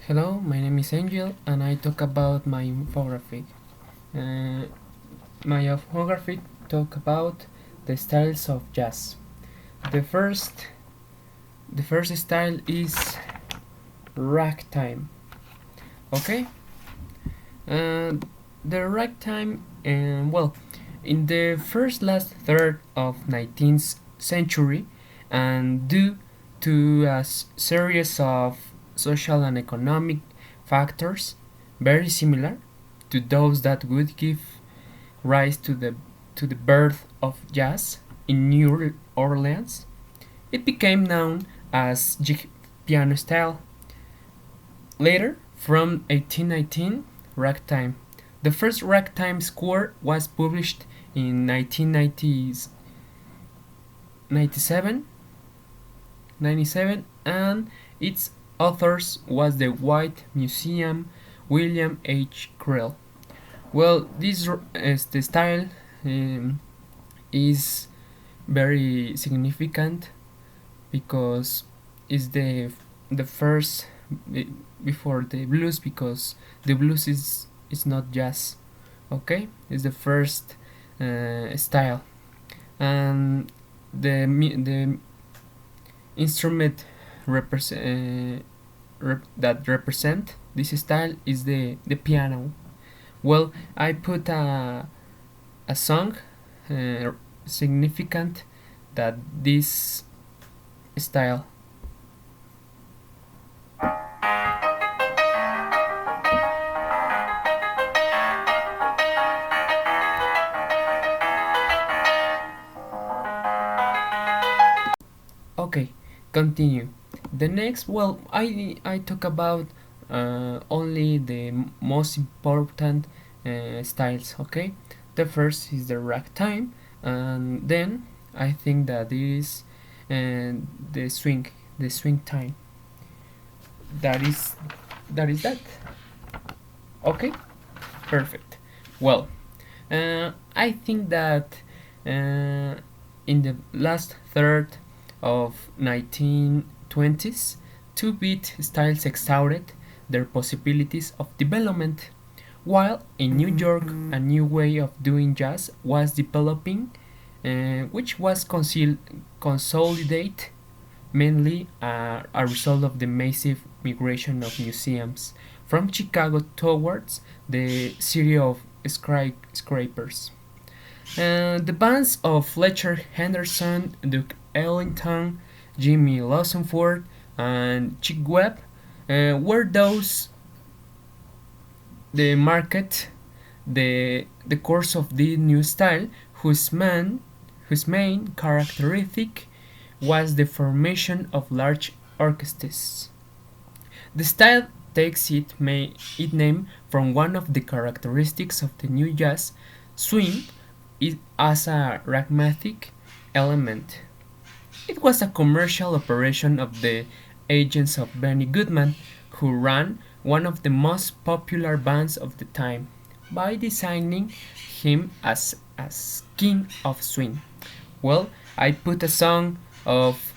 Hello, my name is Angel and I talk about my infographic. Uh, my infographic talk about the styles of jazz. The first the first style is ragtime. Okay? Uh, the ragtime in the first last third of 19th century and due to a series of social and economic factors very similar to those that would give rise to the birth of jazz in New Orleans, it became known as jig piano style. Later, from 1819, ragtime. The first ragtime score was published in 1997, and its authors was the White Museum William H. Krill. Well, this is the style is very significant because it's the first before the blues, because the blues is not jazz. Okay, it's the first style, and the instrument that represent this style is the piano. Well, I put a song significant that this style. Okay, continue. The next, well, I talk about only the most important styles. Okay, the first is the ragtime, and then I think that it is the swing time. That is that. Okay, perfect. Well, I think that in the last third of 1920s, two-beat styles exhausted their possibilities of development, while in New York a new way of doing jazz was developing, which was consolidated mainly a result of the massive migration of museums from Chicago towards the city of skyscrapers. The bands of Fletcher Henderson, Duke Ellington, Jimmy Lawsonford, and Chick Webb were those the market the course of the new style whose main characteristic was the formation of large orchestras. The style takes its name from one of the characteristics of the new jazz, swing, as a rhythmic element. It was a commercial operation of the agents of Benny Goodman, who ran one of the most popular bands of the time, by designing him as king of swing. Well, I put a song of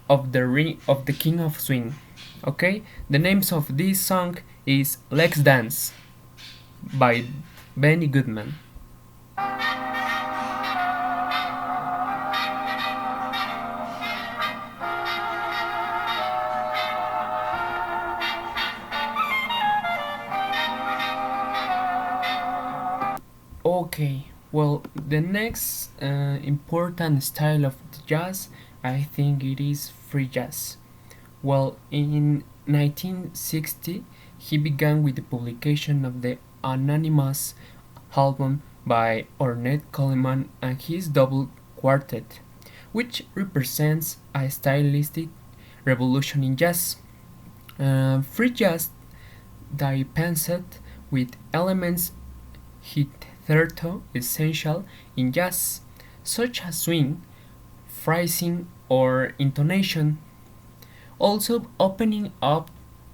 the king of swing. Okay, the names of this song is "Let's Dance" by Benny Goodman. Okay, well, the next important style of the jazz, I think it is free jazz. Well, in 1960, he began with the publication of the anonymous album by Ornette Coleman and his double quartet, which represents a stylistic revolution in jazz. Free jazz dispensed with elements hitherto essential in jazz, such as swing, phrasing, or intonation, also opening up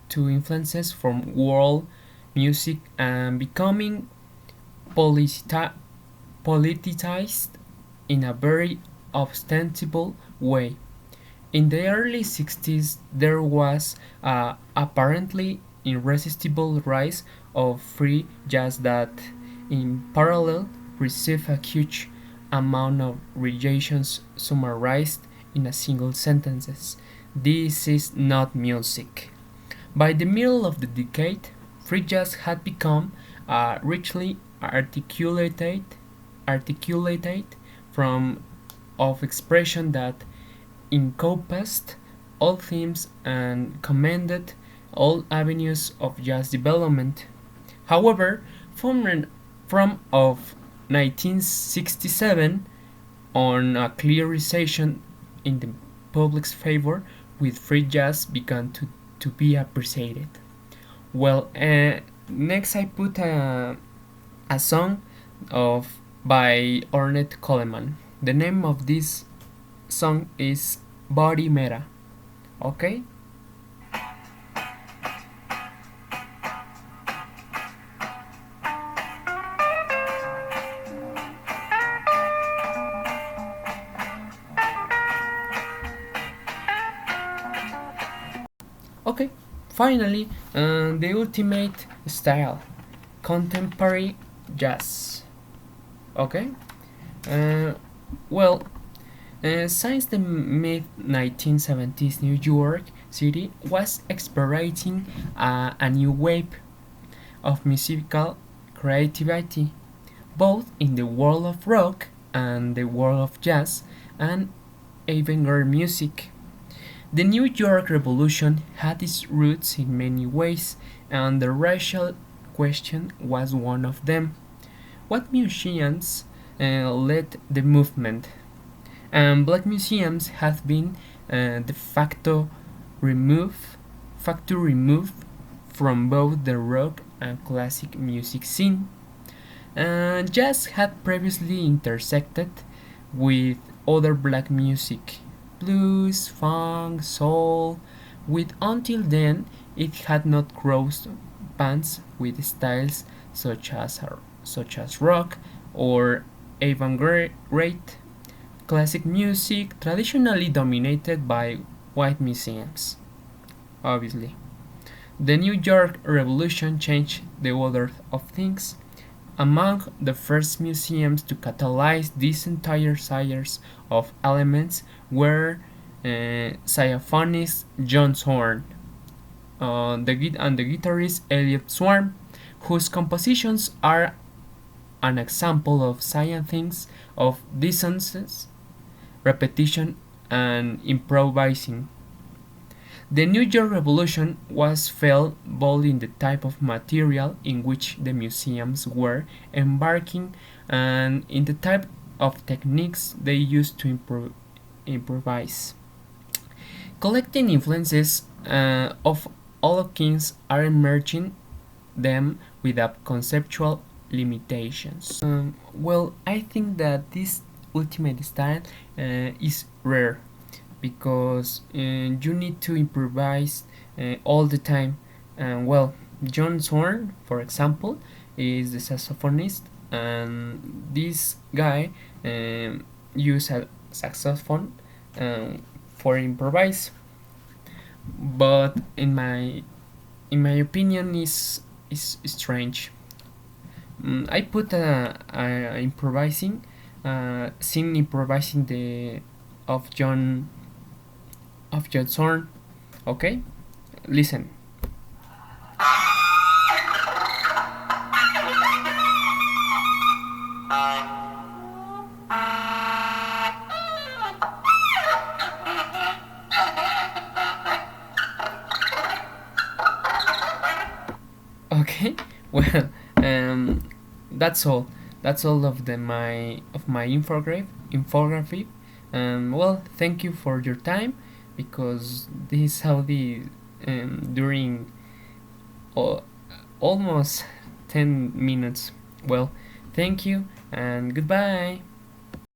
to influences from world music and becoming politicized in a very ostensible way. In the early 60s, there was a apparently irresistible rise of free jazz that, in parallel, received a huge amount of rejections summarized in a single sentence: "This is not music." By the middle of the decade, free jazz had become a richly articulated form of expression that encompassed all themes and commanded all avenues of jazz development. However, from of 1967 on, a clear recession in the public's favor with free jazz began to be appreciated. Well, next I put a song of by Ornette Coleman. The name of this song is Body Meta. Okay? Okay, finally, the ultimate style, contemporary jazz. Okay? Uh, well, since the mid 1970s, New York City was experiencing a new wave of musical creativity, both in the world of rock and the world of jazz and avant-garde music. The New York Revolution had its roots in many ways, and the racial question was one of them. What musicians led the movement? And black museums have been de facto removed from both the rock and classic music scene. Jazz had previously intersected with other black music, blues, funk, soul, with until then it had not crossed bands with styles such as rock or avant-garde classic music traditionally dominated by white museums. Obviously, the New York Revolution changed the order of things. Among the first museums to catalyze this entire series of elements were saxophonist John Zorn, and the guitarist Elliot Swarm, whose compositions are an example of science of dissonance, repetition, and improvising. The New York Revolution was felt both in the type of material in which the museums were embarking and in the type of techniques they used to improvise. Collecting influences of all kinds are emerging them without conceptual limitations. Well, I think that this ultimate style is rare because you need to improvise all the time. Well, John Zorn, for example, is the saxophonist, and this guy used a saxophone for improvise. But in my opinion, is strange. I put a improvising, scene improvising the of John Zorn. Okay, listen. Okay, well, that's all. That's all of my infography. Well, thank you for your time because this is how the during almost 10 minutes. Well, thank you and goodbye.